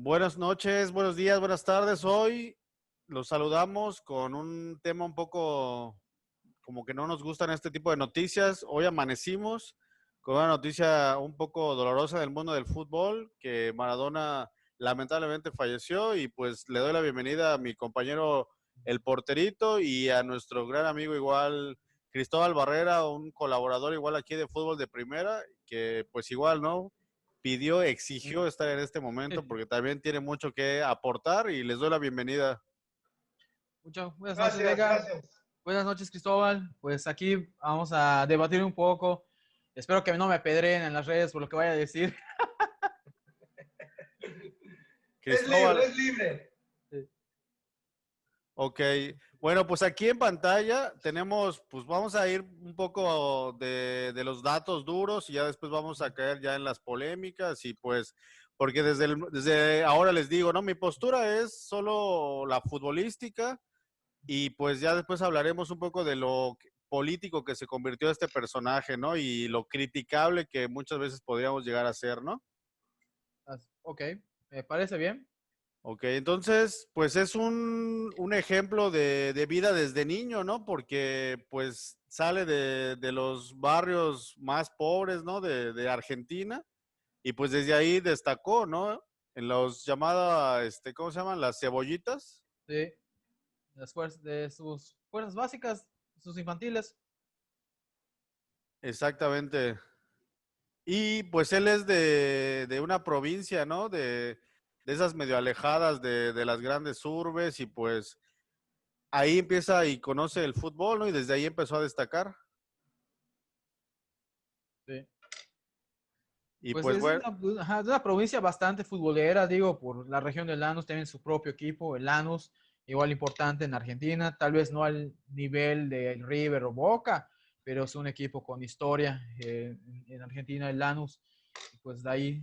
Buenas noches, buenos días, buenas tardes. Hoy los saludamos con un tema un poco como que no nos gustan este tipo de noticias. Hoy amanecimos con una noticia un poco dolorosa del mundo del fútbol, que Maradona lamentablemente falleció y pues le doy la bienvenida a mi compañero el porterito y a nuestro gran amigo igual Cristóbal Barrera, un colaborador igual aquí de fútbol de primera, que pues igual, ¿no? Pidió, exigió estar en este momento porque también tiene mucho que aportar y les doy la bienvenida. Buenas noches, Gracias, Edgar. gracias. Buenas noches, Cristóbal. Pues aquí vamos a debatir un poco. Espero que no me apedreen en las redes por lo que vaya a decir. Es Cristóbal, libre, es libre. ok. Bueno, pues aquí en pantalla tenemos, pues vamos a ir un poco de los datos duros y ya después vamos a caer ya en las polémicas y pues, porque desde ahora les digo, ¿no? Mi postura es solo la futbolística y pues ya después hablaremos un poco de lo político que se convirtió este personaje, ¿no? Y lo criticable que muchas veces podríamos llegar a ser, ¿no? Ok, me parece bien. Ok, entonces, pues es un ejemplo de vida desde niño, ¿no? Porque pues sale de los barrios más pobres, ¿no? De Argentina y pues desde ahí destacó, ¿no? En los llamadas, ¿cómo se llaman? Las cebollitas. Sí, de sus fuerzas básicas, sus infantiles. Exactamente. Y pues él es de una provincia, ¿no? De esas medio alejadas de las grandes urbes y pues ahí empieza y conoce el fútbol, ¿no? Y desde ahí empezó a destacar. Sí. Y Pues pues es bueno, de una provincia bastante futbolera, digo, por la región de Lanús tienen su propio equipo, el Lanús, igual importante en Argentina, tal vez no al nivel del River o Boca, pero es un equipo con historia en Argentina, el Lanús, y pues de ahí,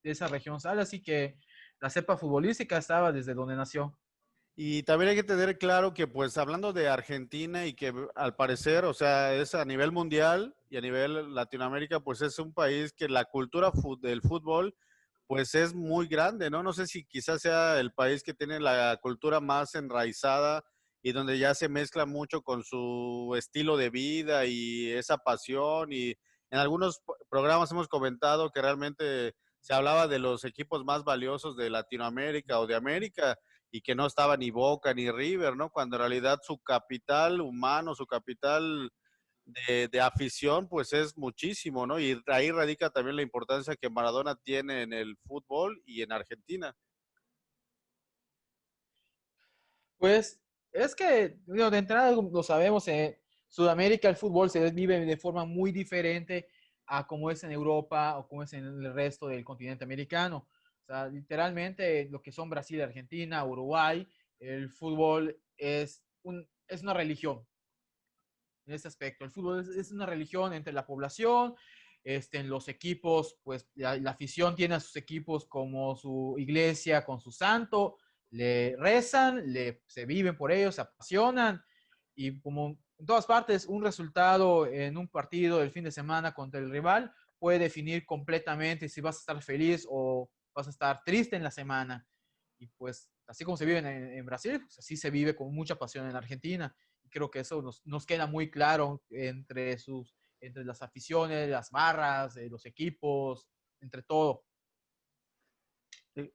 de esa región sale, así que la cepa futbolística estaba desde donde nació. y también hay que tener claro que pues hablando de Argentina y que al parecer, o sea, es a nivel mundial y a nivel Latinoamérica, pues es un país que la cultura del fútbol pues es muy grande, ¿no? No sé si quizás sea el país que tiene la cultura más enraizada y donde ya se mezcla mucho con su estilo de vida y esa pasión y en algunos programas hemos comentado que realmente se hablaba de los equipos más valiosos de Latinoamérica o de América y que no estaba ni Boca ni River, ¿no? Cuando en realidad su capital humano, su capital de afición, pues es muchísimo, ¿no? Y ahí radica también la importancia que Maradona tiene en el fútbol y en Argentina. Pues es que, digo, de entrada lo sabemos, en Sudamérica el fútbol se vive de forma muy diferente a como es en Europa o como es en el resto del continente americano. O sea, literalmente lo que son Brasil, Argentina, Uruguay, el fútbol es una religión en este aspecto. El fútbol es una religión entre la población, en los equipos, pues la afición tiene a sus equipos como su iglesia con su santo, le rezan, se viven por ellos, se apasionan y como en todas partes un resultado en un partido del fin de semana contra el rival puede definir completamente si vas a estar feliz o vas a estar triste en la semana. Y pues así como se vive en Brasil, pues así se vive con mucha pasión en Argentina. Y creo que eso nos queda muy claro entre las aficiones, las barras, los equipos, entre todo. Sí,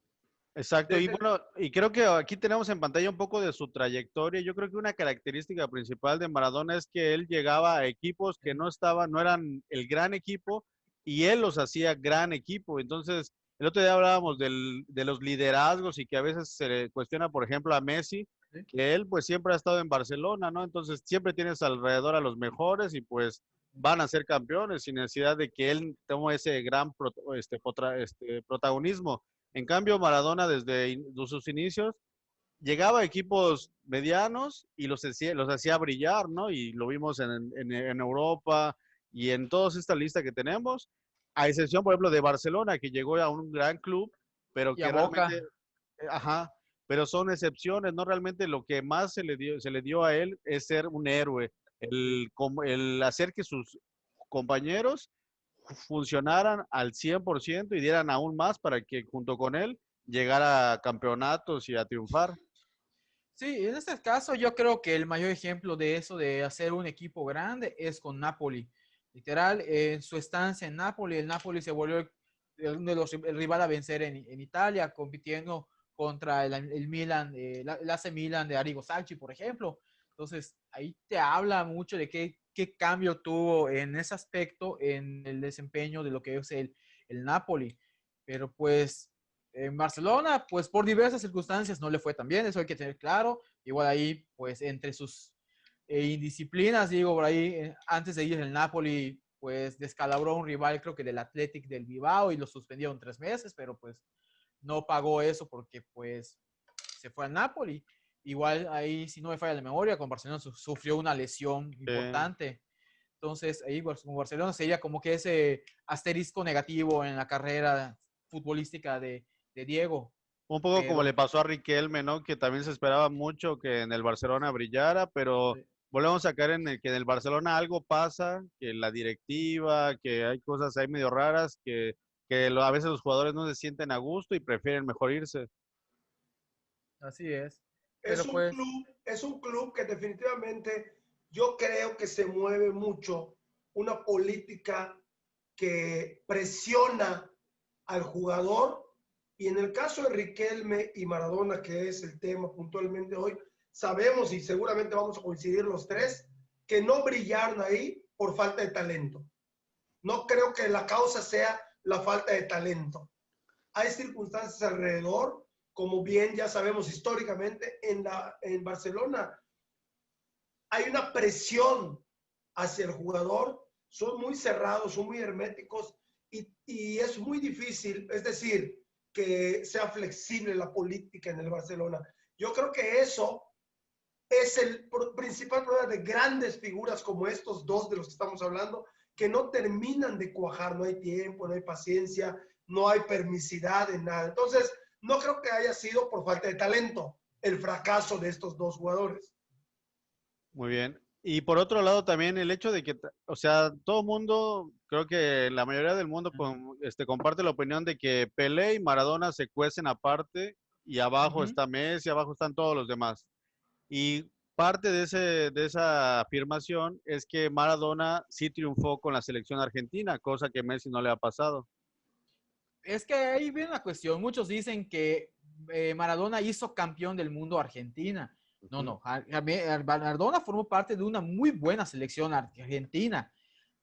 exacto, y Desde, bueno, y creo que aquí tenemos en pantalla un poco de su trayectoria. Yo creo que una característica principal de Maradona es que él llegaba a equipos que no estaban, no eran el gran equipo, y él los hacía gran equipo. Entonces, el otro día hablábamos de los liderazgos y que a veces se le cuestiona, por ejemplo, a Messi, ¿Sí? que él pues siempre ha estado en Barcelona, ¿no? Entonces, siempre tienes alrededor a los mejores y pues van a ser campeones sin necesidad de que él tome ese gran protagonismo. En cambio, Maradona desde sus inicios llegaba a equipos medianos y los hacía brillar, ¿no? Y lo vimos en Europa y en toda esta lista que tenemos, a excepción, por ejemplo, de Barcelona, que llegó a un gran club, pero Y a que realmente, Boca, ajá, pero son excepciones, ¿no? Realmente lo que más se le dio a él es ser un héroe, el hacer que sus compañeros funcionaran al 100% y dieran aún más para que junto con él llegar a campeonatos y a triunfar. Sí, en este caso yo creo que el mayor ejemplo de eso, de hacer un equipo grande, es con Napoli. Literal, en su estancia en Napoli, el Napoli se volvió uno de el rival a vencer en Italia, compitiendo contra el Milan, el AC Milan de Arrigo Sacchi, por ejemplo. Entonces, ahí te habla mucho de qué cambio tuvo en ese aspecto en el desempeño de lo que es el Napoli. Pero pues en Barcelona, pues por diversas circunstancias no le fue tan bien, eso hay que tener claro. Igual ahí, pues entre sus indisciplinas, digo, por ahí, antes de ir el Napoli, pues descalabró un rival, creo que del Athletic del Bilbao, y lo suspendieron 3 meses, pero pues no pagó eso porque pues se fue al Napoli. Igual ahí, si no me falla la memoria, con Barcelona sufrió una lesión importante. Entonces, ahí con Barcelona sería como que ese asterisco negativo en la carrera futbolística de Diego. Un poco como le Pero pasó a Riquelme, ¿no? Que también se esperaba mucho que en el Barcelona brillara, pero volvemos a caer en el que en el Barcelona algo pasa, que la directiva, que hay cosas ahí medio raras, a veces los jugadores no se sienten a gusto y prefieren mejor irse. así es. Es Pero un pues, club, es un club que definitivamente yo creo que se mueve mucho una política que presiona al jugador, y en el caso de Riquelme y Maradona, que es el tema puntualmente hoy, sabemos y seguramente vamos a coincidir los tres que no brillaron ahí por falta de talento. No creo que la causa sea la falta de talento. Hay circunstancias alrededor, como bien ya sabemos históricamente, en Barcelona hay una presión hacia el jugador, son muy cerrados, son muy herméticos, y es muy difícil, es decir, que sea flexible la política en el Barcelona. Yo creo que eso es el principal problema de grandes figuras como estos dos de los que estamos hablando, que no terminan de cuajar, no hay tiempo, no hay paciencia, no hay permisidad en nada. Entonces, no creo que haya sido por falta de talento el fracaso de estos dos jugadores. Muy bien. Y por otro lado también el hecho de que, o sea, todo mundo, creo que la mayoría del mundo comparte la opinión de que Pelé y Maradona se cuecen aparte y abajo está Messi, abajo están todos los demás. Y parte de esa afirmación es que Maradona sí triunfó con la selección argentina, cosa que Messi no le ha pasado. es que ahí viene una cuestión. Muchos dicen que Maradona hizo campeón del mundo a Argentina. No, no. Maradona formó parte de una muy buena selección argentina.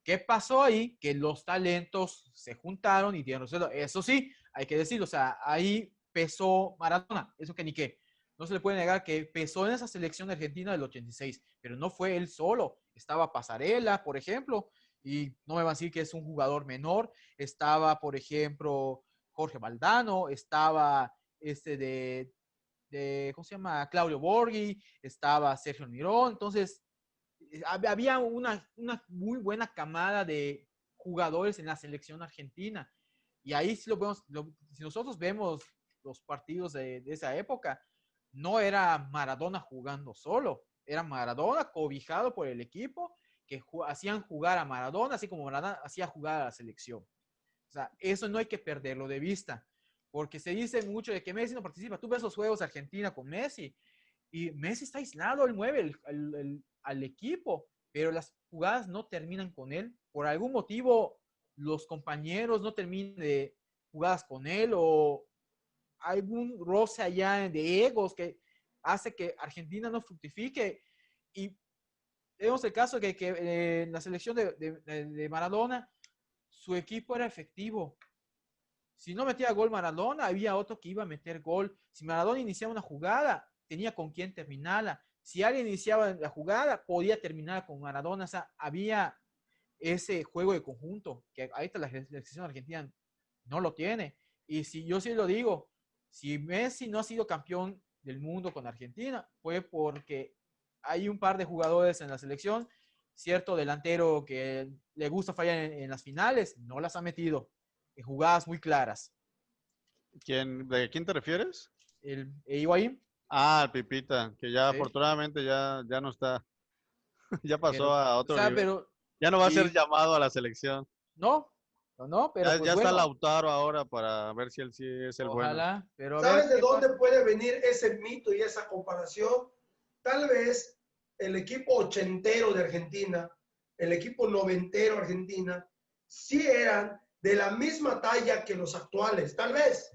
¿Qué pasó ahí? Que los talentos se juntaron y dieron resultados. Eso sí, hay que decirlo. O sea, ahí pesó Maradona. Eso que ni qué. No se le puede negar que pesó en esa selección argentina del 86, pero no fue él solo. Estaba Pasarela, por ejemplo, y no me van a decir que es un jugador menor. Estaba, por ejemplo, Jorge Valdano, estaba ¿cómo se llama? Claudio Borghi, estaba Sergio Mirón. Entonces, había una muy buena camada de jugadores en la selección argentina. Y ahí sí lo vemos, si nosotros vemos los partidos de esa época, no era Maradona jugando solo, era Maradona cobijado por el equipo que hacían jugar a Maradona, así como Maradona hacía jugar a la selección. O sea, eso no hay que perderlo de vista, porque se dice mucho de que Messi no participa. Tú ves los juegos de Argentina con Messi y Messi está aislado, él mueve al equipo, pero las jugadas no terminan con él. Por algún motivo, los compañeros no terminan de jugadas con él, o algún roce allá de egos que hace que Argentina no fructifique. Y vemos el caso que en la selección de Maradona, su equipo era efectivo. Si no metía gol Maradona, había otro que iba a meter gol. Si Maradona iniciaba una jugada, tenía con quién terminarla. Si alguien iniciaba la jugada, podía terminar con Maradona. O sea, había ese juego de conjunto que ahorita la selección argentina no lo tiene. Y si yo sí lo digo, si Messi no ha sido campeón del mundo con Argentina, fue porque hay un par de jugadores en la selección, cierto delantero que le gusta fallar en las finales, no las ha metido en jugadas muy claras. ¿De quién te refieres? El Higuaín, Ah, el Pipita, que ya ¿sí? afortunadamente ya no está, ya pasó Pero, a o otro sea, nivel. pero, Ya no va a ser y llamado a la selección. no, no, pero Ya, pues ya está bueno, Lautaro ahora para ver si él sí es el bueno. ojalá, pero a ver ¿Sabes de qué dónde pasa. puede venir ese mito y esa comparación? Tal vez el equipo ochentero de Argentina, el equipo noventero de Argentina, sí eran de la misma talla que los actuales, tal vez,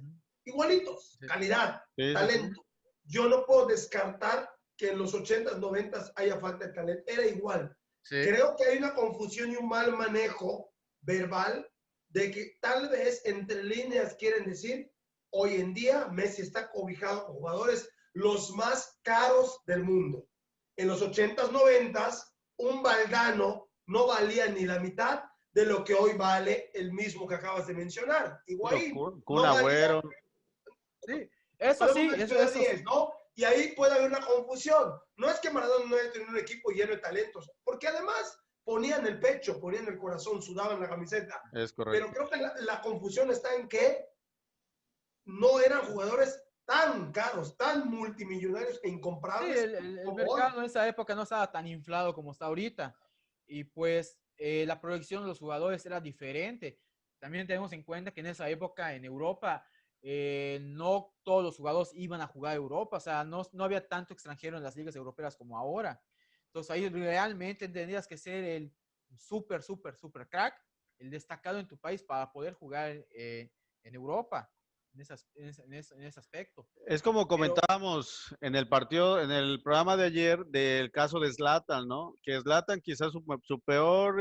igualitos, Sí, calidad, Sí, sí, sí. talento. Yo no puedo descartar que en los 80s, 90s haya falta de talento, era igual. sí. Creo que hay una confusión y un mal manejo verbal de que tal vez entre líneas quieren decir, hoy en día Messi está cobijado con jugadores los más caros del mundo. En los 80s, 90s, un Valdano no valía ni la mitad de lo que hoy vale el mismo que acabas de mencionar. Sí, o Higuaín Kun no valía, Agüero. Sí, eso podemos sí, mencionar eso sí. 10, ¿no? Y ahí puede haber una confusión. No es que Maradona no haya tenido un equipo lleno de talentos, porque además ponían el pecho, ponían el corazón, sudaban la camiseta. Es Pero correcto. creo que la confusión está en que no eran jugadores tan caros, tan multimillonarios e Sí, incomprables el como hoy. mercado en esa época no estaba tan inflado como está ahorita. Y pues la proyección de los jugadores era diferente. También tenemos en cuenta que en esa época en Europa no todos los jugadores iban a jugar a Europa. O sea, no había tanto extranjero en las ligas europeas como ahora. Entonces ahí realmente tendrías que ser el súper crack, el destacado en tu país para poder jugar en Europa, en ese aspecto. Es como Pero comentábamos en el partido, en el programa de ayer del caso de Zlatan, ¿no? Que Zlatan quizás su peor,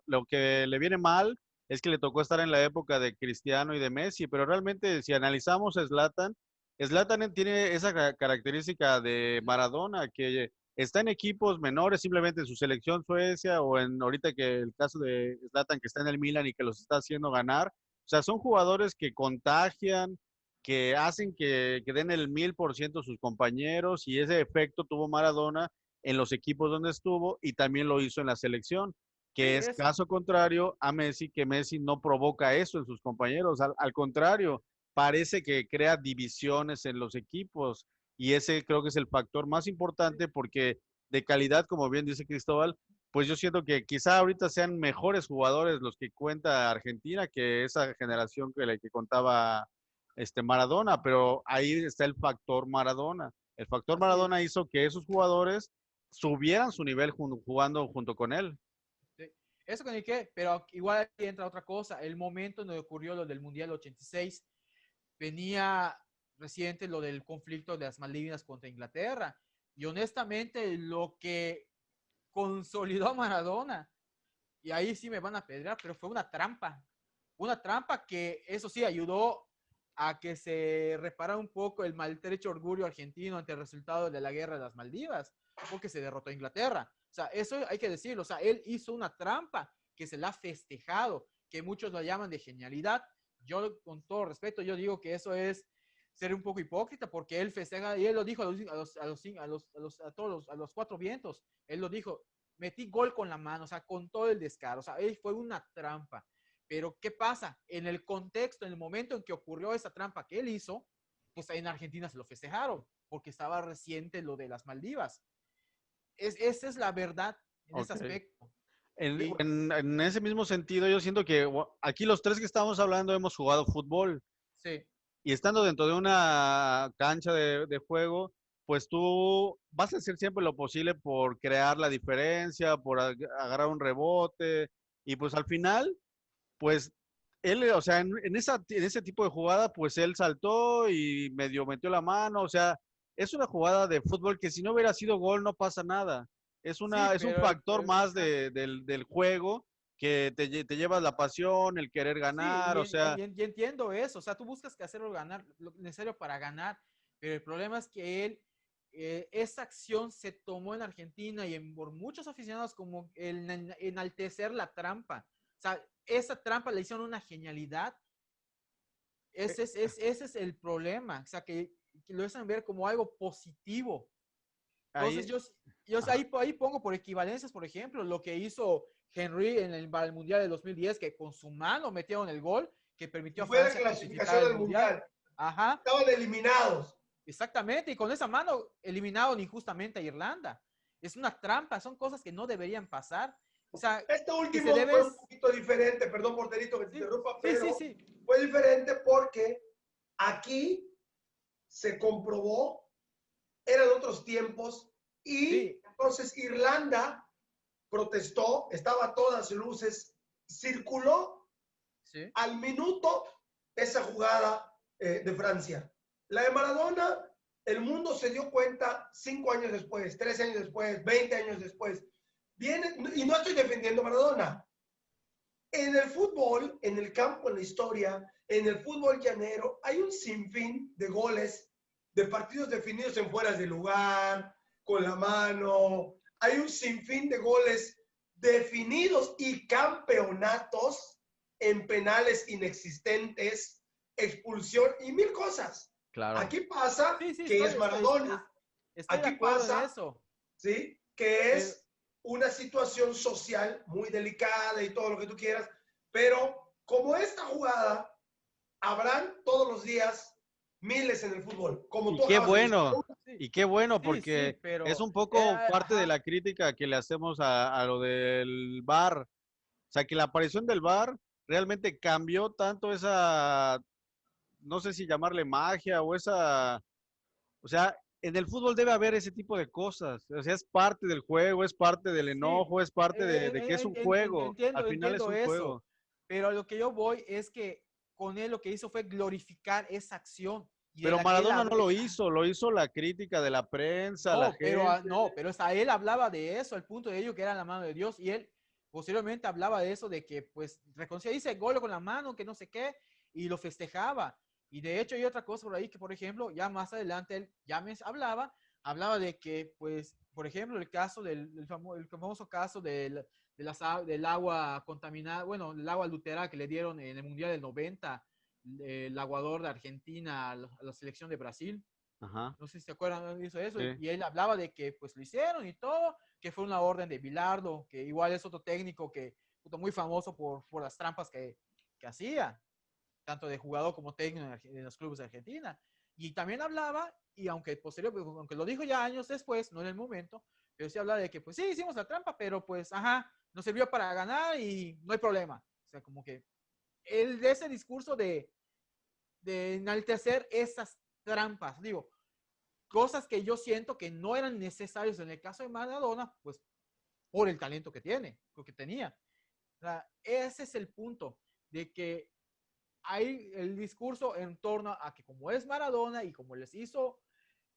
lo que le viene mal es que le tocó estar en la época de Cristiano y de Messi, pero realmente si analizamos a Zlatan, Zlatan tiene esa característica de Maradona, que está en equipos menores, simplemente en su selección Suecia o en ahorita que el caso de Zlatan que está en el Milan y que los está haciendo ganar. O sea, son jugadores que contagian, que hacen que den el 1000% sus compañeros, y ese efecto tuvo Maradona en los equipos donde estuvo y también lo hizo en la selección, sí, que es caso contrario a Messi, que Messi no provoca eso en sus compañeros, al contrario, parece que crea divisiones en los equipos, y ese creo que es el factor más importante porque de calidad, como bien dice Cristóbal, pues yo siento que quizá ahorita sean mejores jugadores los que cuenta Argentina que esa generación que contaba Maradona, pero ahí está el factor Maradona. El factor así es. Maradona hizo que esos jugadores subieran su nivel jugando junto con él. Sí. Eso con el que, pero igual aquí entra otra cosa. El momento en donde ocurrió lo del Mundial 86, venía reciente lo del conflicto de las Malvinas contra Inglaterra. Y honestamente, lo que consolidó a Maradona, y ahí sí me van a pedrear, pero fue una trampa. Una trampa que, eso sí, ayudó a que se reparara un poco el maltrecho orgullo argentino ante el resultado de la guerra de las Maldivas, porque se derrotó a Inglaterra. O sea, eso hay que decirlo. O sea, él hizo una trampa que se la ha festejado, que muchos lo llaman de genialidad. Yo, con todo respeto, yo digo que eso es ser un poco hipócrita, porque él festeja, y él lo dijo a los cuatro vientos. Él lo dijo, metí gol con la mano, o sea, con todo el descaro. O sea, él fue una trampa. Pero, ¿qué pasa? En el contexto, en el momento en que ocurrió esa trampa que él hizo, pues en Argentina se lo festejaron, porque estaba reciente lo de las Maldivas. Esa es la verdad en ese Ok. aspecto. En, Y en ese mismo sentido, yo siento que aquí los tres que estamos hablando hemos jugado fútbol, sí, y estando dentro de una cancha de juego, pues tú vas a hacer siempre lo posible por crear la diferencia, por agarrar un rebote, y pues al final pues él, o sea, en ese tipo de jugada, pues él saltó y medio metió la mano, o sea, es una jugada de fútbol que si no hubiera sido gol no pasa nada. sí, Es un pero factor más del juego que te llevas la pasión, el querer sí, ganar, o sea, y entiendo eso. O sea, tú buscas que hacerlo ganar, lo necesario para ganar, pero el problema es que él, esa acción se tomó en Argentina y por muchos aficionados como el enaltecer la trampa. O sea, esa trampa le hicieron una genialidad. Ese es el problema. O sea, que lo hacen ver como algo positivo. Entonces, ahí, ahí, ajá, ahí pongo por equivalencias, por ejemplo, lo que hizo Henry para el Mundial de 2010, que con su mano metieron el gol que permitió Y a fue la Francia clasificar clasificación al del Mundial. Mundial. Ajá, Estaban eliminados. exactamente. Y con esa mano eliminaron injustamente a Irlanda. Es una trampa, son cosas que no deberían pasar. O sea, Este que último se debe... fue un poquito diferente, perdón Porterito que te Sí, interrumpa, sí, pero sí. fue diferente porque aquí se comprobó, eran otros tiempos, y Sí. entonces Irlanda protestó, estaba a todas luces, circuló Sí. al minuto esa jugada de Francia. La de Maradona, el mundo se dio cuenta 5 años después, 13 años después, 20 años después. Viene, y no estoy defendiendo a Maradona. En el fútbol, en el campo, en la historia, en el fútbol llanero, hay un sinfín de goles, de partidos definidos en fueras de lugar, con la mano. Hay un sinfín de goles definidos y campeonatos en penales inexistentes, expulsión y mil cosas. Claro. Aquí pasa Sí, sí, que es Maradona. estoy de Aquí acuerdo en pasa, eso. ¿sí? Que Pero, es una situación social muy delicada y todo lo que tú quieras, pero como esta jugada, habrán todos los días miles en el fútbol, como Y tú qué acabas de bueno, mencionar. sí, y qué bueno, sí, porque es pero, un poco parte de ajá, la crítica que le hacemos a lo del VAR. O sea, que la aparición del VAR realmente cambió tanto esa, no sé si llamarle magia o esa, o sea, en el fútbol debe haber ese tipo de cosas. O sea, es parte del juego, es parte del sí, enojo, es parte de que es un juego. Al final es entiendo un eso, juego. pero a lo que yo voy es que con él lo que hizo fue glorificar esa acción y de Pero la que él Maradona no lo hizo la crítica de la prensa, la no, pero gente. no, pero hasta él hablaba de eso, el punto de ello que era la mano de Dios, y él posteriormente hablaba de eso, de que pues reconocía, dice gol con la mano, que no sé qué, y lo festejaba. Y de hecho hay otra cosa por ahí que, por ejemplo, ya más adelante él ya me hablaba de que, pues, por ejemplo, el caso el famoso caso del agua contaminada, bueno, el agua adulterada que le dieron en el Mundial del 90, el aguador de Argentina a la selección de Brasil. Ajá, No sé si se acuerdan, hizo eso, sí. y él hablaba de que pues lo hicieron y todo, que fue una orden de Bilardo, que igual es otro técnico que muy famoso por las trampas que hacía, tanto de jugador como técnico en los clubes de Argentina. Y también hablaba, y aunque lo dijo ya años después, no en el momento, pero sí hablaba de que pues sí, hicimos la trampa, pero pues ajá, nos sirvió para ganar y no hay problema. O sea, como que él de ese discurso de enaltecer esas trampas, digo, cosas que yo siento que no eran necesarias en el caso de Maradona, pues por el talento que tiene, lo que tenía. O sea, ese es el punto, de que hay el discurso en torno a que como es Maradona y como les hizo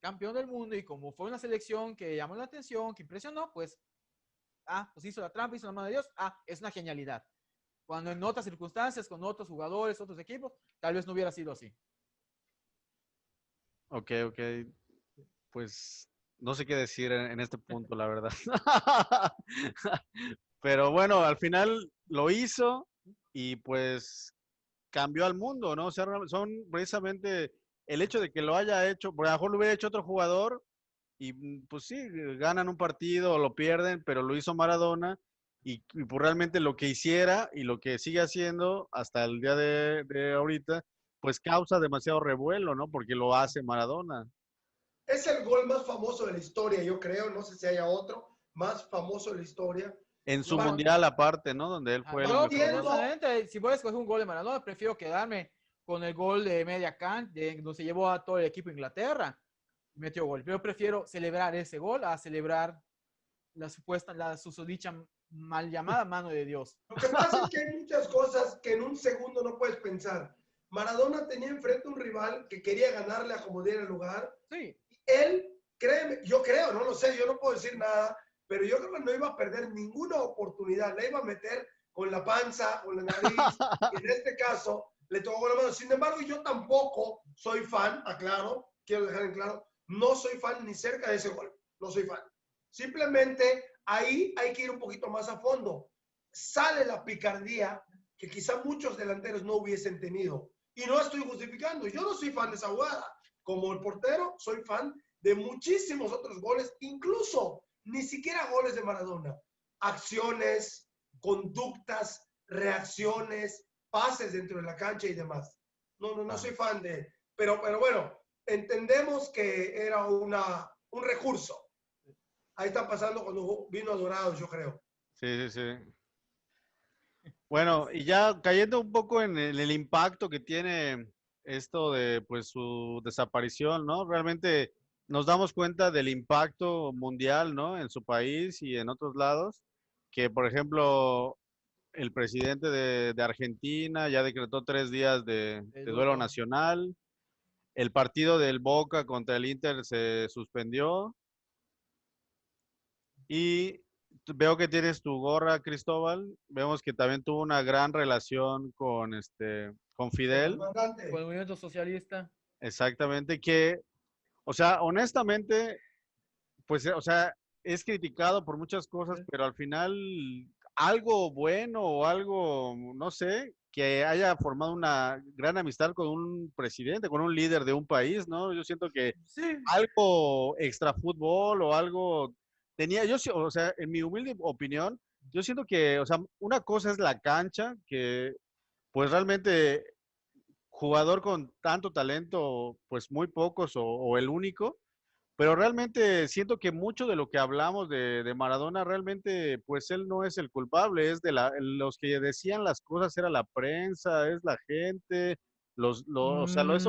campeón del mundo y como fue una selección que llamó la atención, que impresionó, pues, pues hizo la trampa, hizo la mano de Dios, es una genialidad. Cuando en otras circunstancias, con otros jugadores, otros equipos, tal vez no hubiera sido así. Ok, ok. Pues no sé qué decir en este punto, la verdad. Pero bueno, al final lo hizo y pues cambió al mundo, ¿no? O sea, son precisamente el hecho de que lo haya hecho, por lo mejor lo hubiera hecho otro jugador y pues sí, ganan un partido o lo pierden, pero lo hizo Maradona y pues realmente lo que hiciera y lo que sigue haciendo hasta el día de ahorita, pues causa demasiado revuelo, ¿no? Porque lo hace Maradona. Es el gol más famoso de la historia, yo creo, no sé si haya otro más famoso de la historia. En su Yo, mundial aparte, ¿no? Donde él fue el yo, mejor Partiendo, gol. honestamente, si voy a escoger un gol de Maradona, prefiero quedarme con el gol de media cancha, donde se llevó a todo el equipo de Inglaterra y metió gol. Yo prefiero celebrar ese gol a celebrar la susodicha mal llamada mano de Dios. lo que pasa es que hay muchas cosas que en un segundo no puedes pensar. Maradona tenía enfrente un rival que quería ganarle a como diera el lugar. Sí, Él, créeme, yo creo, no lo sé, yo no puedo decir nada, pero yo creo que no iba a perder ninguna oportunidad, la iba a meter con la panza, con la nariz, y en este caso le tocó con la mano. Sin embargo, yo tampoco soy fan, aclaro, quiero dejar en claro, no soy fan ni cerca de ese gol, no soy fan. Simplemente ahí hay que ir un poquito más a fondo. Sale la picardía que quizá muchos delanteros no hubiesen tenido. Y no estoy justificando, yo no soy fan de esa jugada. Como el portero, soy fan de muchísimos otros goles, incluso ni siquiera goles de Maradona. Acciones, conductas, reacciones, pases dentro de la cancha y demás. No soy fan de... Pero bueno, entendemos que era un recurso. Ahí está pasando cuando vino a Dorados, yo creo. Sí, sí, sí. Bueno, y ya cayendo un poco en el impacto que tiene esto de pues su desaparición, ¿no? Realmente nos damos cuenta del impacto mundial, ¿no? En su país y en otros lados, que por ejemplo el presidente de Argentina ya decretó 3 días De de duelo duelo. nacional, el partido del Boca contra el Inter se suspendió y veo que tienes tu gorra, Cristóbal. Vemos que también tuvo una gran relación con Con el Fidel, Con el comandante. movimiento socialista. exactamente, que, o sea, honestamente, pues, o sea, es criticado por muchas cosas, Sí. pero al final algo bueno o algo, no sé, que haya formado una gran amistad con un presidente, con un líder de un país, ¿no? Yo siento que Sí. algo extra fútbol o algo tenía, o sea, en mi humilde opinión, yo siento que, o sea, una cosa es la cancha, que pues realmente jugador con tanto talento, pues muy pocos o el único, pero realmente siento que mucho de lo que hablamos de Maradona, realmente, pues él no es el culpable, es de los que decían las cosas, era la prensa, es la gente, o sea, Mm,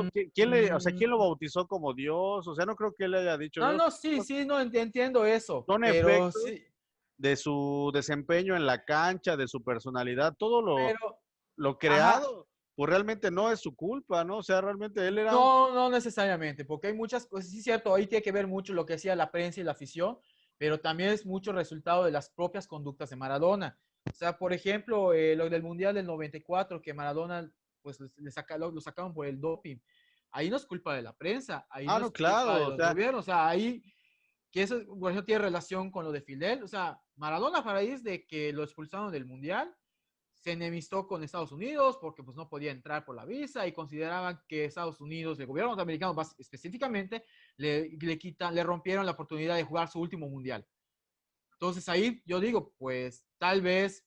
o sea, ¿quién lo mm. bautizó como Dios? O sea, no creo que él haya dicho No, Dios, no, sí, sí, no entiendo eso, son pero efectos sí, de su desempeño en la cancha, de su personalidad, todo pero, lo ajá, creado, pues realmente no es su culpa, ¿no? O sea, realmente él era un... no, no necesariamente, porque hay muchas cosas, sí, cierto, ahí tiene que ver mucho lo que hacía la prensa y la afición, pero también es mucho resultado de las propias conductas de Maradona. O sea, por ejemplo, lo del Mundial del 94, que Maradona, pues lo sacaron por el doping. Ahí no es culpa de la prensa, ahí Ah, no no, es culpa claro, de o los sea, gobiernos, o sea, ahí que eso, por ejemplo, tiene relación con lo de Fidel. O sea, Maradona, a raíz de que lo expulsaron del Mundial, se enemistó con Estados Unidos porque pues no podía entrar por la visa y consideraban que Estados Unidos, el gobierno norteamericano más específicamente, le rompieron la oportunidad de jugar su último Mundial. Entonces ahí yo digo, pues tal vez,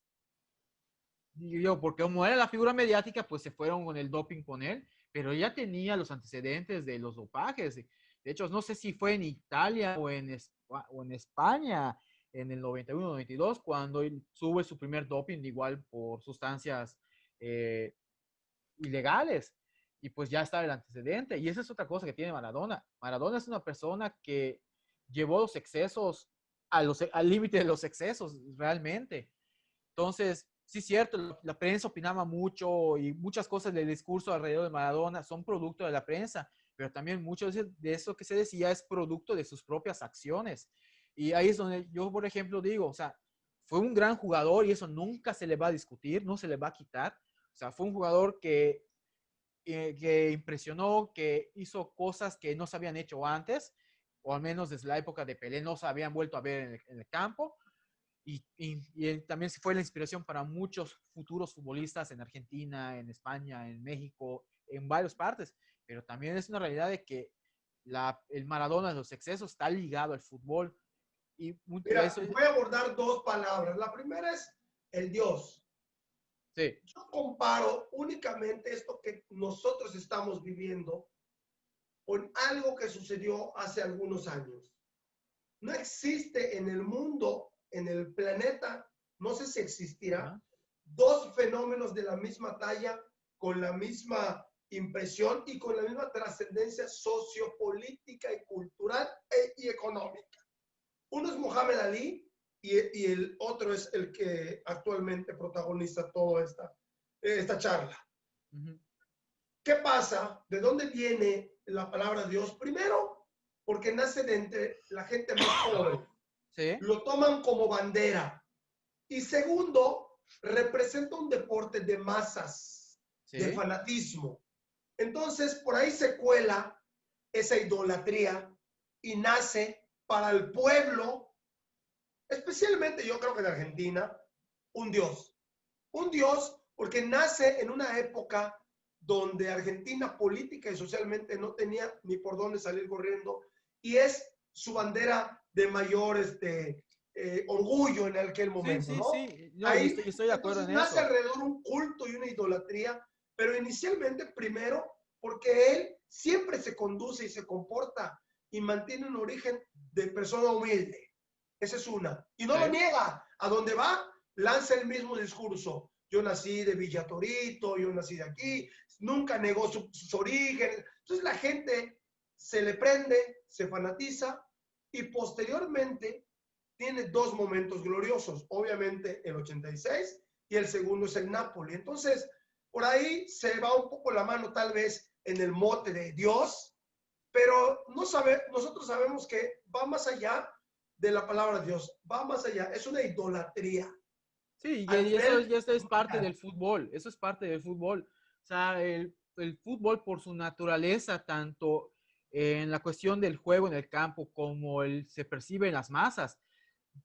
yo, porque como era la figura mediática, pues se fueron con el doping con él, pero ya tenía los antecedentes de los dopajes. De hecho, no sé si fue en Italia o en España en el 91-92, cuando él sube su primer doping, igual por sustancias eh, ilegales. Y pues ya está el antecedente. Y esa es otra cosa que tiene Maradona. Maradona es una persona que llevó los excesos al límite de los excesos, realmente. Entonces, sí es cierto, la prensa opinaba mucho y muchas cosas del discurso alrededor de Maradona son producto de la prensa, pero también mucho de eso que se decía es producto de sus propias acciones. Y ahí es donde yo, por ejemplo, digo, o sea, fue un gran jugador y eso nunca se le va a discutir, no se le va a quitar. O sea, fue un jugador que impresionó, que hizo cosas que no se habían hecho antes, o al menos desde la época de Pelé no se habían vuelto a ver en el campo y también fue la inspiración para muchos futuros futbolistas en Argentina, en España, en México, en varias partes, pero también es una realidad de que el Maradona de los excesos está ligado al fútbol y Mira, eso, voy a abordar dos palabras. La primera es el Dios. sí. Yo comparo únicamente esto que nosotros estamos viviendo con algo que sucedió hace algunos años. No existe en el mundo, en el planeta, no sé si existirá, Ajá. dos fenómenos de la misma talla, con la misma impresión y con la misma trascendencia sociopolítica y cultural y económica. Uno es Muhammad Ali y el otro es el que actualmente protagoniza toda esta charla. Uh-huh. ¿Qué pasa? ¿De dónde viene la palabra Dios? Primero, porque nace de entre la gente más pobre. Sí. Lo toman como bandera. Y segundo, representa un deporte de masas, de Sí. fanatismo. Entonces, por ahí se cuela esa idolatría y nace para el pueblo, especialmente yo creo que en Argentina, un Dios. Un Dios porque nace en una época donde Argentina política y socialmente no tenía ni por dónde salir corriendo y es su bandera de mayor orgullo en aquel Sí, momento, sí, ¿no? sí. No, y Ahí, estoy de acuerdo entonces en nace eso. alrededor un culto y una idolatría, pero inicialmente primero porque él siempre se conduce y se comporta y mantiene un origen de persona humilde. Esa es una. Y no lo Sí. niega. A donde va, lanza el mismo discurso. Yo nací de Villatorito, yo nací de aquí, nunca negó sus orígenes. Entonces la gente se le prende, se fanatiza y posteriormente tiene dos momentos gloriosos. Obviamente el 86 y el segundo es el Napoli. Entonces, por ahí se va un poco la mano tal vez en el mote de Dios, pero nosotros sabemos que va más allá de la palabra de Dios, va más allá, es una idolatría. Sí, A y eso, nivel eso es parte mundial. del fútbol, eso es parte del fútbol. O sea, el fútbol por su naturaleza, tanto en la cuestión del juego en el campo como se percibe en las masas,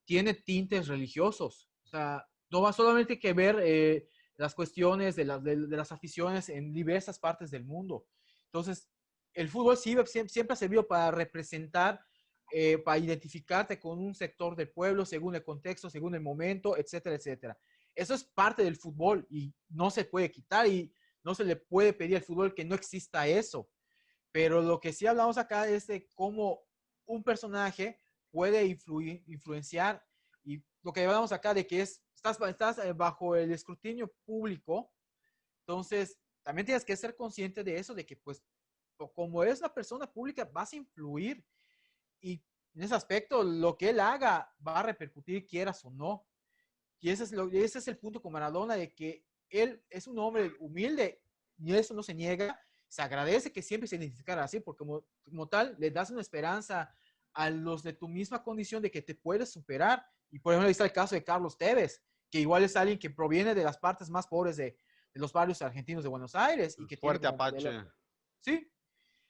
tiene tintes religiosos. O sea, no va solamente que ver las cuestiones de las aficiones en diversas partes del mundo. Entonces, el fútbol siempre ha servido para representar, para identificarte con un sector del pueblo según el contexto, según el momento, etcétera, etcétera. Eso es parte del fútbol y no se puede quitar y no se le puede pedir al fútbol que no exista eso. Pero lo que sí hablamos acá es de cómo un personaje puede influenciar y lo que hablamos acá de que estás bajo el escrutinio público, entonces también tienes que ser consciente de eso, de que pues como eres una persona pública vas a influir y en ese aspecto lo que él haga va a repercutir quieras o no. Y ese es el punto con Maradona, de que él es un hombre humilde y eso no se niega. Se agradece que siempre se identificara así, porque como tal le das una esperanza a los de tu misma condición de que te puedes superar. Y por ejemplo, ahí está el caso de Carlos Tevez, que igual es alguien que proviene de las partes más pobres de los barrios argentinos de Buenos Aires y que tiene Fuerte como modelo. Apache. Sí,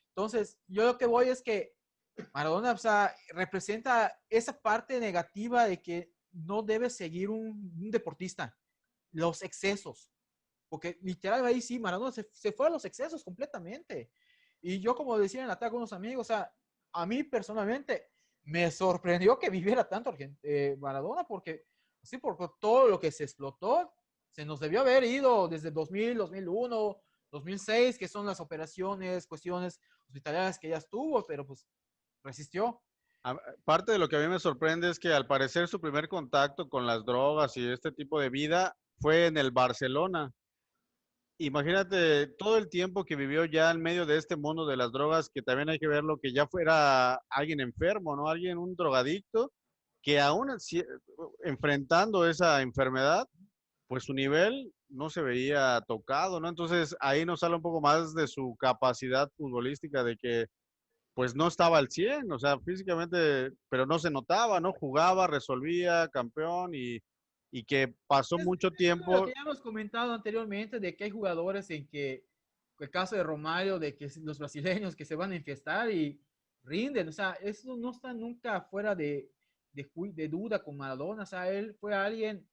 entonces yo lo que voy es que Maradona, o sea, representa esa parte negativa de que no debe seguir un deportista, los excesos, porque literal ahí sí, Maradona se fue a los excesos completamente. Y yo, como decía en la tarde con unos amigos, o sea, a mí personalmente me sorprendió que viviera tanto Maradona, porque sí, por todo lo que se explotó, se nos debió haber ido desde 2000, 2001, 2006, que son las operaciones, cuestiones hospitalarias que ya estuvo, pero pues resistió. Parte de lo que a mí me sorprende es que al parecer su primer contacto con las drogas y este tipo de vida fue en el Barcelona. Imagínate todo el tiempo que vivió ya en medio de este mundo de las drogas, que también hay que verlo que ya fuera alguien enfermo, ¿no? Alguien, un drogadicto, que aún enfrentando esa enfermedad, pues su nivel no se veía tocado, ¿no? Entonces ahí nos habla un poco más de su capacidad futbolística, de que pues no estaba al 100, o sea, físicamente, pero no se notaba, ¿no? Jugaba, resolvía, campeón y que pasó mucho Es lo tiempo. que ya hemos comentado anteriormente, de que hay jugadores en que, el caso de Romario, de que los brasileños que se van a infestar y rinden, o sea, eso no está nunca fuera de duda con Maradona, o sea, él fue alguien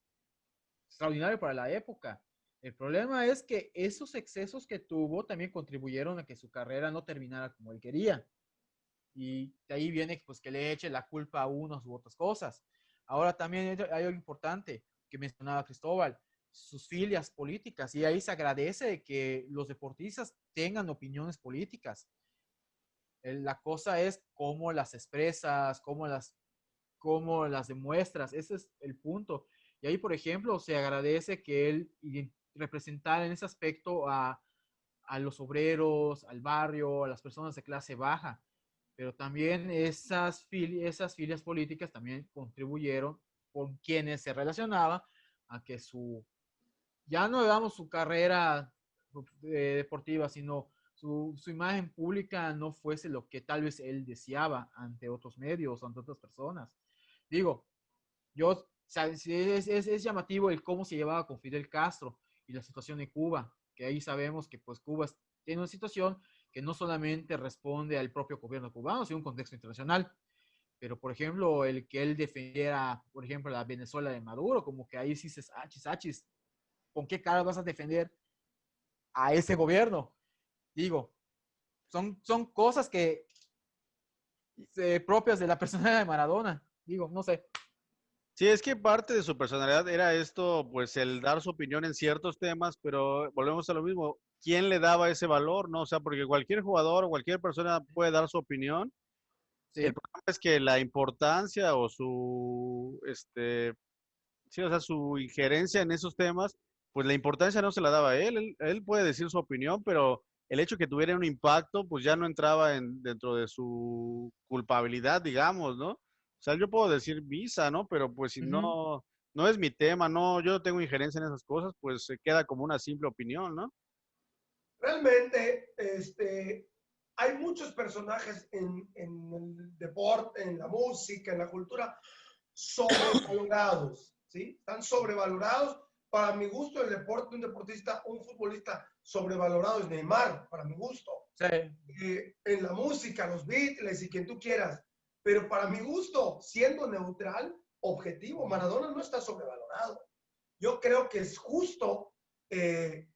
extraordinario para la época. El problema es que esos excesos que tuvo también contribuyeron a que su carrera no terminara como él quería. Y de ahí viene pues que le eche la culpa a unos u otras cosas. Ahora también hay algo importante que mencionaba Cristóbal, sus filias políticas, y ahí se agradece que los deportistas tengan opiniones políticas. La cosa es cómo las expresas, cómo las demuestras, ese es el punto. Y ahí, por ejemplo, se agradece que él representara en ese aspecto a los obreros, al barrio, a las personas de clase baja, pero también esas filias políticas también contribuyeron con quienes se relacionaba a que ya no digamos su carrera deportiva, sino su imagen pública no fuese lo que tal vez él deseaba ante otros medios, ante otras personas. Digo, es llamativo el cómo se llevaba con Fidel Castro y la situación en Cuba, que ahí sabemos que pues Cuba tiene una situación que no solamente responde al propio gobierno cubano, sino un contexto internacional. Pero, por ejemplo, el que él defendiera, por ejemplo, la Venezuela de Maduro, como que ahí sí se achis, achis, ¿con qué cara vas a defender a ese gobierno? Digo, son cosas que propias de la personalidad de Maradona. Digo, no sé. Sí, es que parte de su personalidad era esto, pues el dar su opinión en ciertos temas, pero volvemos a lo mismo, ¿quién le daba ese valor, no? O sea, porque cualquier jugador o cualquier persona puede dar su opinión. El Sí. problema es que la importancia o su, Sí, o sea, su injerencia en esos temas, pues la importancia no se la daba a él. Él puede decir su opinión, pero el hecho que tuviera un impacto, pues ya no entraba dentro de su culpabilidad, digamos, ¿no? O sea, yo puedo decir misa, ¿no? Pero pues si Ujú. no es mi tema, no, yo no tengo injerencia en esas cosas, pues se queda como una simple opinión, ¿no? Realmente, hay muchos personajes en el deporte, en la música, en la cultura, sobrevalorados, ¿sí? Están sobrevalorados. Para mi gusto, el deporte, un deportista, un futbolista sobrevalorado es Neymar, para mi gusto. Sí. En la música, los Beatles y quien tú quieras. Pero para mi gusto, siendo neutral, objetivo, Maradona no está sobrevalorado. Yo creo que es justo eh,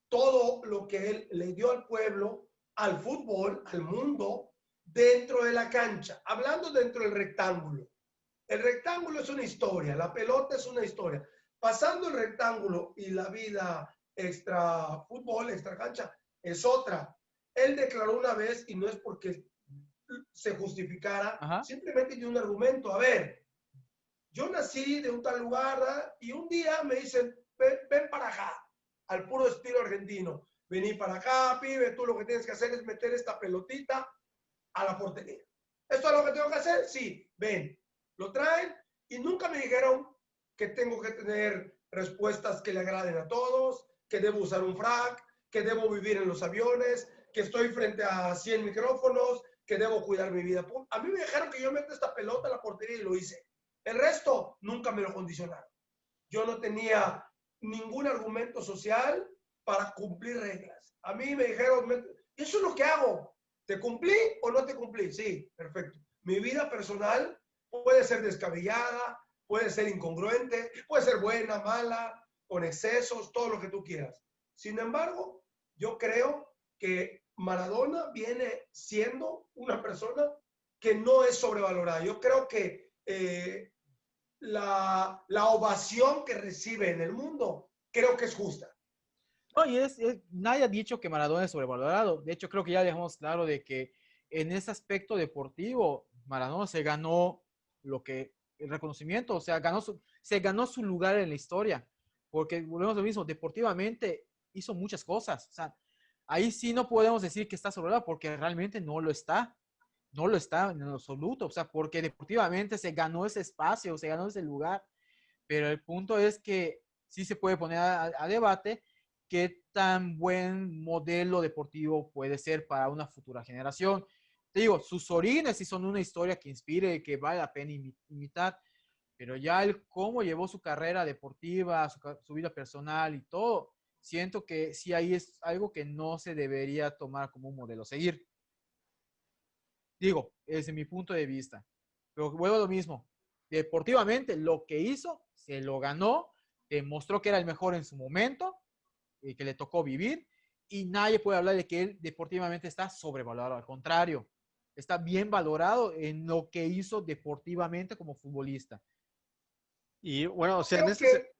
todo lo que él le dio al pueblo, al fútbol, al mundo, dentro de la cancha. Hablando dentro del rectángulo. El rectángulo es una historia, la pelota es una historia. Pasando el rectángulo y la vida extra fútbol, extra cancha, es otra. Él declaró una vez, y no es porque se justificara, Ajá. simplemente dio un argumento. A ver, yo nací de un tal lugar, ¿verdad? Y un día me dicen, ven para acá, al puro estilo argentino. Vení para acá, pibe, tú lo que tienes que hacer es meter esta pelotita a la portería. ¿Esto es lo que tengo que hacer? Sí, ven. Lo traen y nunca me dijeron que tengo que tener respuestas que le agraden a todos, que debo usar un frac, que debo vivir en los aviones, que estoy frente a 100 micrófonos, que debo cuidar mi vida. A mí me dijeron que yo meto esta pelota a la portería y lo hice. El resto nunca me lo condicionaron. Yo no tenía ningún argumento social para cumplir reglas. A mí me dijeron, eso es lo que hago. ¿Te cumplí o no te cumplí? Sí, perfecto. Mi vida personal puede ser descabellada, puede ser incongruente, puede ser buena, mala, con excesos, todo lo que tú quieras. Sin embargo, yo creo que Maradona viene siendo una persona que no es sobrevalorada. Yo creo que la ovación que recibe en el mundo creo que es justa. No, nadie ha dicho que Maradona es sobrevalorado. De hecho, creo que ya dejamos claro de que en ese aspecto deportivo, Maradona se ganó el reconocimiento, o sea, se ganó su lugar en la historia. Porque volvemos a lo mismo, deportivamente hizo muchas cosas. O sea, ahí sí no podemos decir que está sobrevalorado porque realmente no lo está. No lo está en absoluto. O sea, porque deportivamente se ganó ese espacio, se ganó ese lugar. Pero el punto es que sí se puede poner a debate qué tan buen modelo deportivo puede ser para una futura generación. Te digo, sus orígenes sí son una historia que inspire, que vale la pena imitar, pero ya el cómo llevó su carrera deportiva, su vida personal y todo, siento que sí ahí es algo que no se debería tomar como un modelo a seguir. Digo, desde mi punto de vista. Pero vuelvo a lo mismo. Deportivamente, lo que hizo, se lo ganó, demostró que era el mejor en su momento, y que le tocó vivir, y nadie puede hablar de que él deportivamente está sobrevalorado. Al contrario, está bien valorado en lo que hizo deportivamente como futbolista. Y bueno, o sea, Creo que,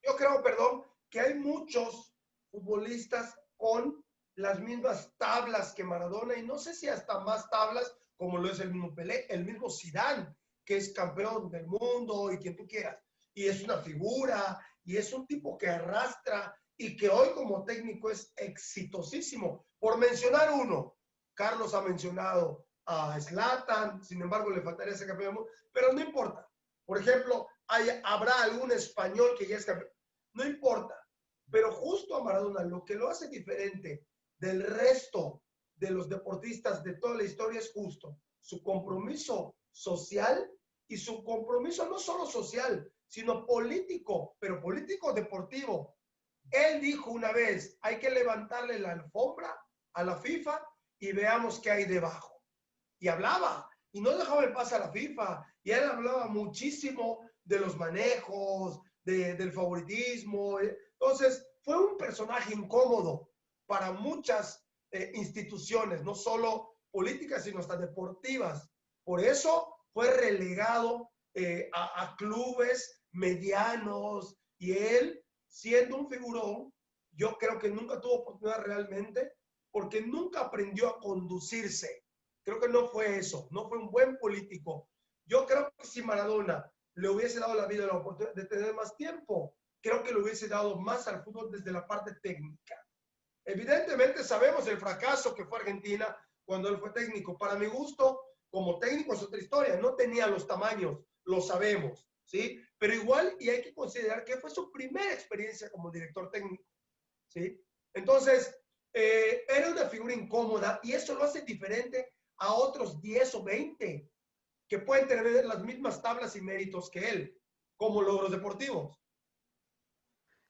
yo creo, perdón, que hay muchos futbolistas con las mismas tablas que Maradona y no sé si hasta más tablas como lo es el mismo Pelé, el mismo Zidane, que es campeón del mundo y quien tú quieras. Y es una figura y es un tipo que arrastra y que hoy como técnico es exitosísimo. Por mencionar uno, Carlos ha mencionado a Zlatan, sin embargo le faltaría ese campeón del mundo, pero no importa. Por ejemplo, habrá algún español que ya es campeón. No importa. Pero justo a Maradona, lo que lo hace diferente del resto de los deportistas de toda la historia es justo su compromiso social y su compromiso no solo social, sino político, pero político deportivo. Él dijo una vez, hay que levantarle la alfombra a la FIFA y veamos qué hay debajo. Y hablaba, y no dejaba en paz a la FIFA, y él hablaba muchísimo de los manejos, del favoritismo. Entonces, fue un personaje incómodo para muchas instituciones, no solo políticas, sino hasta deportivas. Por eso fue relegado a clubes medianos y él, siendo un figurón, yo creo que nunca tuvo oportunidad realmente porque nunca aprendió a conducirse. Creo que no fue eso, no fue un buen político. Yo creo que si Maradona le hubiese dado la vida la oportunidad de tener más tiempo. Creo que le hubiese dado más al fútbol desde la parte técnica. Evidentemente sabemos el fracaso que fue Argentina cuando él fue técnico. Para mi gusto, como técnico es otra historia. No tenía los tamaños, lo sabemos, ¿sí? Pero igual, y hay que considerar que fue su primera experiencia como director técnico, ¿sí? Entonces, era una figura incómoda y eso lo hace diferente a otros 10 o 20 que pueden tener las mismas tablas y méritos que él, como logros deportivos.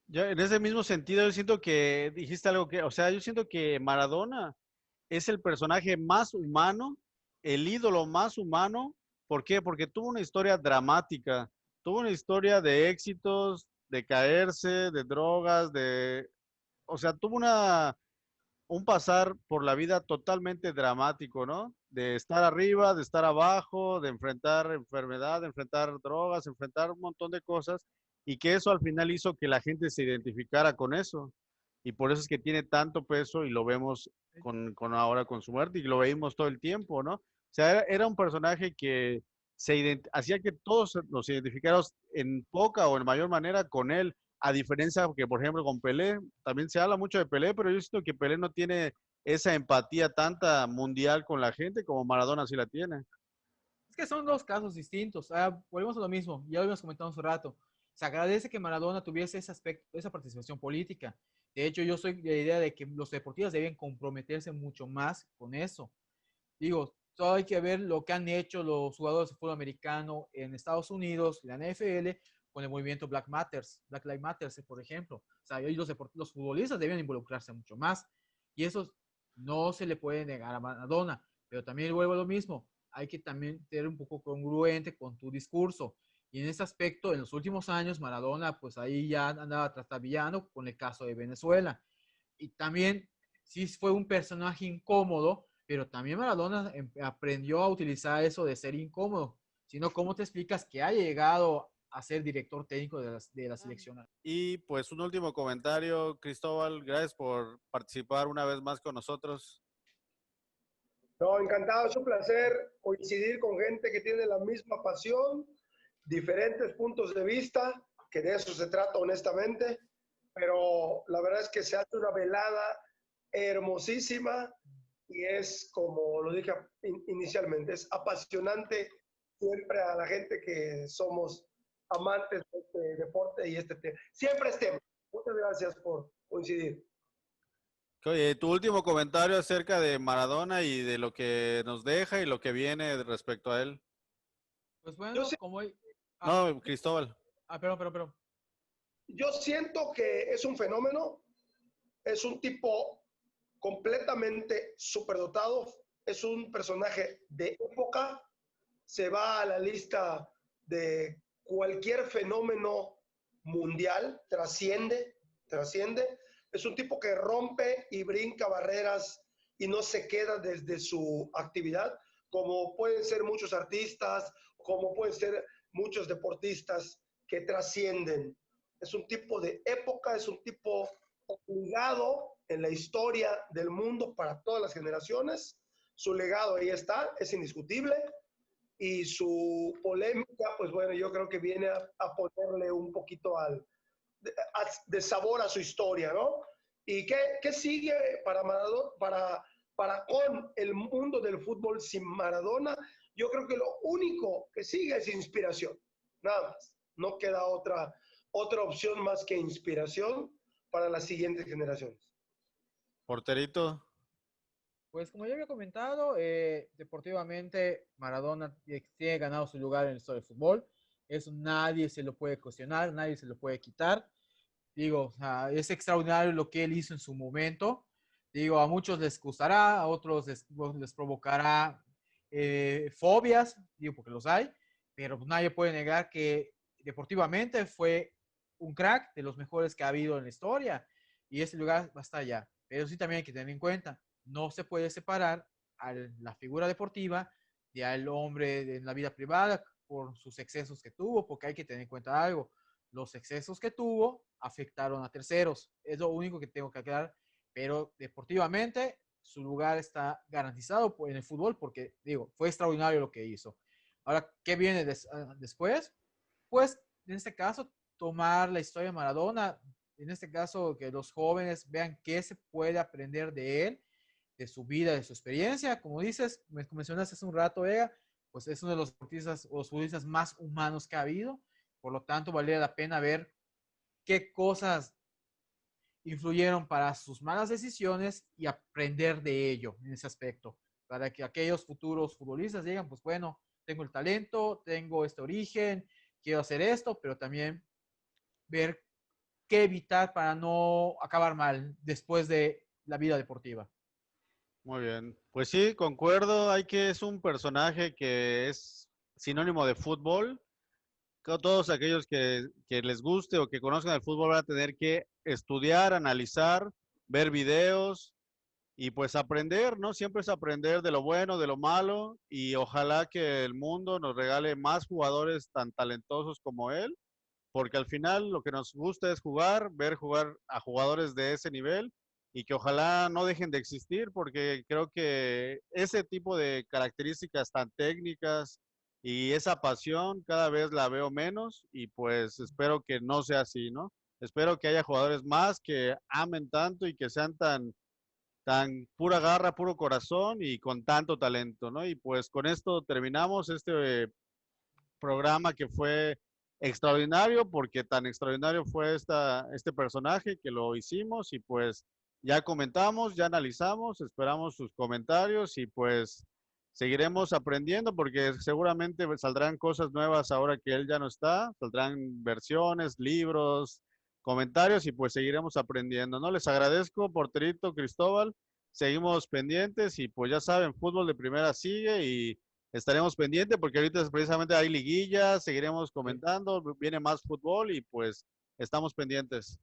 Ya, en ese mismo sentido, yo siento que dijiste algo que, o sea, yo siento que Maradona es el personaje más humano, el ídolo más humano. ¿Por qué? Porque tuvo una historia dramática, tuvo una historia de éxitos, de caerse, de drogas, o sea, tuvo un pasar por la vida totalmente dramático, ¿no? De estar arriba, de estar abajo, de enfrentar enfermedad, de enfrentar drogas, enfrentar un montón de cosas, y que eso al final hizo que la gente se identificara con eso. Y por eso es que tiene tanto peso y lo vemos con ahora con su muerte y lo veíamos todo el tiempo, ¿no? O sea, era un personaje que hacía que todos nos identificáramos en poca o en mayor manera con él. A diferencia que, por ejemplo, con Pelé, también se habla mucho de Pelé, pero yo siento que Pelé no tiene esa empatía tanta mundial con la gente como Maradona sí la tiene. Es que son dos casos distintos. Volvemos a lo mismo, ya lo habíamos comentado hace un rato. Se agradece que Maradona tuviese ese aspecto, esa participación política. De hecho, yo soy de la idea de que los deportistas deben comprometerse mucho más con eso. Digo, todo hay que ver lo que han hecho los jugadores de fútbol americano en Estados Unidos, la NFL, con el movimiento Black Matters, Black Lives Matter, por ejemplo. O sea, los futbolistas deben involucrarse mucho más. Y eso no se le puede negar a Maradona. Pero también vuelvo a lo mismo. Hay que también ser un poco congruente con tu discurso. Y en ese aspecto, en los últimos años, Maradona, pues ahí ya andaba trastabillando con el caso de Venezuela. Y también sí fue un personaje incómodo, pero también Maradona aprendió a utilizar eso de ser incómodo. Si no, ¿cómo te explicas que ha llegado a ser director técnico de la selección? Y pues un último comentario, Cristóbal, gracias por participar una vez más con nosotros. No, encantado, es un placer coincidir con gente que tiene la misma pasión, diferentes puntos de vista, que de eso se trata honestamente, pero la verdad es que se hace una velada hermosísima y es como lo dije inicialmente, es apasionante siempre a la gente que somos amantes de este deporte y este tema. Siempre es tema. Muchas gracias por coincidir. Oye, tu último comentario acerca de Maradona y de lo que nos deja y lo que viene respecto a él. Pues Yo, bueno, como... Ah, No, Cristóbal. perdón. yo siento que es un fenómeno, es un tipo completamente superdotado, es un personaje de época, se va a la lista de cualquier fenómeno mundial, trasciende. Es un tipo que rompe y brinca barreras y no se queda desde su actividad, como pueden ser muchos artistas, como pueden ser muchos deportistas que trascienden. Es un tipo de época, es un tipo obligado en la historia del mundo para todas las generaciones. Su legado ahí está, es indiscutible. Y su polémica, pues bueno, yo creo que viene a ponerle un poquito de sabor a su historia, ¿no? ¿Y qué sigue para Maradona, para con el mundo del fútbol sin Maradona? Yo creo que lo único que sigue es inspiración, nada más. No queda otra opción más que inspiración para las siguientes generaciones. Porterito. Pues como ya había comentado, deportivamente Maradona tiene ganado su lugar en la historia del fútbol. Eso nadie se lo puede cuestionar, nadie se lo puede quitar. Digo, o sea, es extraordinario lo que él hizo en su momento. Digo, a muchos les gustará, a otros les provocará fobias, digo, porque los hay, pero pues nadie puede negar que deportivamente fue un crack de los mejores que ha habido en la historia y ese lugar va a estar allá. Pero sí también hay que tener en cuenta, no se puede separar a la figura deportiva de al hombre en la vida privada por sus excesos que tuvo, porque hay que tener en cuenta algo. Los excesos que tuvo afectaron a terceros. Es lo único que tengo que aclarar. Pero deportivamente, su lugar está garantizado en el fútbol porque, digo, fue extraordinario lo que hizo. Ahora, ¿qué viene después? pues, en este caso, tomar la historia de Maradona, en este caso, que los jóvenes vean qué se puede aprender de él, de su vida, de su experiencia. Como dices, me mencionaste hace un rato, Vega, pues es uno de los deportistas o los futbolistas más humanos que ha habido. Por lo tanto, valdría la pena ver qué cosas influyeron para sus malas decisiones y aprender de ello en ese aspecto, para que aquellos futuros futbolistas digan, pues bueno, tengo el talento, tengo este origen, quiero hacer esto, pero también ver qué evitar para no acabar mal después de la vida deportiva. Muy bien. Pues sí, concuerdo. Es un personaje que es sinónimo de fútbol. Todos aquellos que les guste o que conozcan el fútbol van a tener que estudiar, analizar, ver videos y pues aprender, ¿no? Siempre es aprender de lo bueno, de lo malo y ojalá que el mundo nos regale más jugadores tan talentosos como él, porque al final lo que nos gusta es jugar, ver jugar a jugadores de ese nivel y que ojalá no dejen de existir, porque creo que ese tipo de características tan técnicas y esa pasión cada vez la veo menos y pues espero que no sea así, ¿no? Espero que haya jugadores más que amen tanto y que sean tan pura garra, puro corazón y con tanto talento, ¿no? Y pues con esto terminamos este programa que fue extraordinario porque tan extraordinario fue este personaje que lo hicimos y pues ya comentamos, ya analizamos, esperamos sus comentarios y pues seguiremos aprendiendo porque seguramente saldrán cosas nuevas ahora que él ya no está, saldrán versiones, libros, comentarios y pues seguiremos aprendiendo, ¿no? Les agradezco, porterito Cristóbal, seguimos pendientes y pues ya saben, fútbol de primera sigue y estaremos pendientes porque ahorita precisamente hay liguillas, seguiremos comentando, viene más fútbol y pues estamos pendientes.